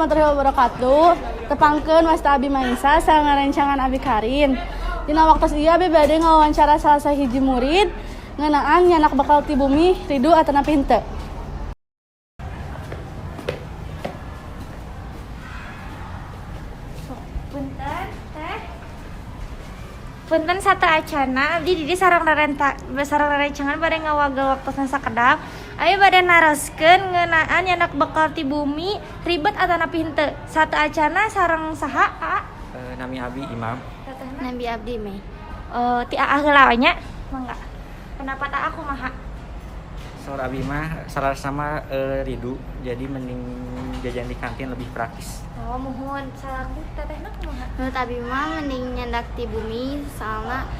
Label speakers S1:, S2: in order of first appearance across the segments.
S1: warahmatullahi wabarakatuh. Tepangkeun Wasta Abi Maisa sareng ngarencangan Abi Karin. Dina waktos ieu Abi bade ngawawancara salah sahiji murid ngeunaan nyanak bakal ti bumi ridu atanapi henteu.
S2: Punten satu acana abdi di sareng rerencangan bade ngawagal waktosna sakedap. Aya bade naroskeun ngeunaan nyanak bakal ti bumi ribet atanapi henteu. Satu acana sareng saha?
S3: Nami Abi Imam.
S2: Nabi abdi meh. Ti aa heula we nya. Mangga. Pendapat aa kumaha?
S3: Saur Abi mah salah sama ridu, jadi mending jajan di kantin lebih praktis.
S2: Oh, muhun salah tetehna kumaha?
S4: Menurut Abi mah mending nyandak ti bumi soalna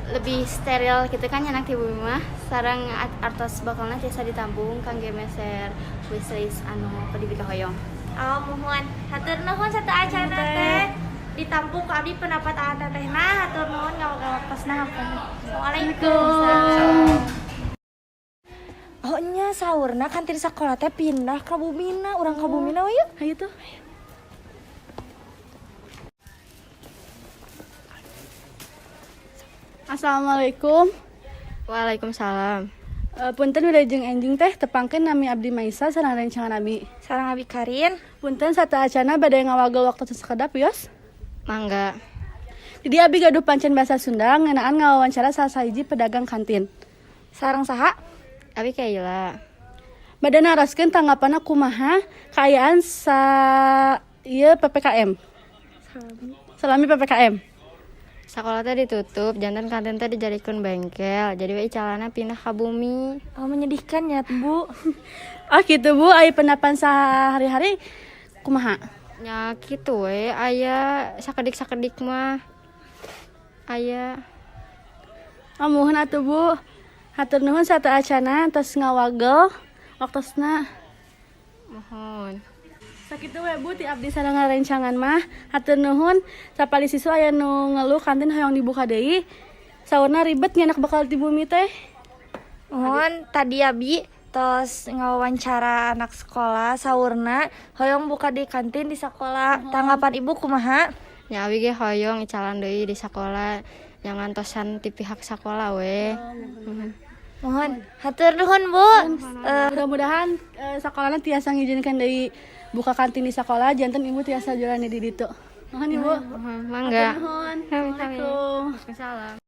S4: lebih steril gitu kan nyandak ti bumi mah sareng artos bakalna tiasa ditampung kangge meser wishlist anu padi bika hoyong.
S2: Oh, muhun. Hatur nuhun satu acana teh ditampung ku abdi pendapat aa tetehna. Hatur nuhun ngawagal waktosna hapunten. Waalaikumsalam. Oh nya saurna kantin sakola teh pindah ka Bumina, urang ka Bumina we yuk.
S1: Hayu tuh. Assalamualaikum.
S4: Waalaikumsalam.
S1: Punten wilujeng enjing teh tepangkeun nami Abdi Maisa sareng rencangan Abi.
S2: Sareng Abi Karin.
S1: Punten satu acana bade ngawagal waktu sakedap yos.
S4: Mangga.
S1: Jadi Abi gaduh pancen bahasa Sunda ngeunaan ngawawancara salah sahiji pedagang kantin.
S2: Sareng saha?
S4: Abi Kaila.
S1: Bade naroskeun tanggapanna kumaha kaayaan ieu PPKM. Salami PPKM.
S4: Sekolah teh ditutup, jantan kantin teh dijadikeun bengkel. Jadi we calana pindah ka bumi.
S2: Oh, menyedihkan ya, Bu.
S1: Oh gitu Bu, aya pendapan sehari-hari kumaha?
S4: Nya kitu we, aya sakedik-sakedik mah. Aya.
S1: Muhun atuh Bu. Hatur nuhun satu acana tos ngawagel waktosna.
S4: Mohon.
S1: Sakitu we Bu ti abdi sareng ngarencangan mah. Hatur nuhun sapali siswa aya nu ngeluh kantin hoyong dibuka deui. Saurna ribet nyanak bakal ti bumi teh.
S2: Mohon tadi Abi tos ngawawancara anak sekolah saurna hoyong buka di kantin di sekolah. Tanggapan Ibu kumaha?
S4: Nya abi ge hoyong icalan deui di sakola. Jangan tosan ti pihak sakola we.
S2: Mohon hatur nuhun Bu.
S1: Mudah-mudahan sakolana tiasa ngizinkeun deui buka kantin di sekolah, janten Ibu tiasa jualan di ditu. Mohon Ibu.
S4: Mangga.
S1: Mohon. Assalamualaikum.
S4: Waalaikumsalam.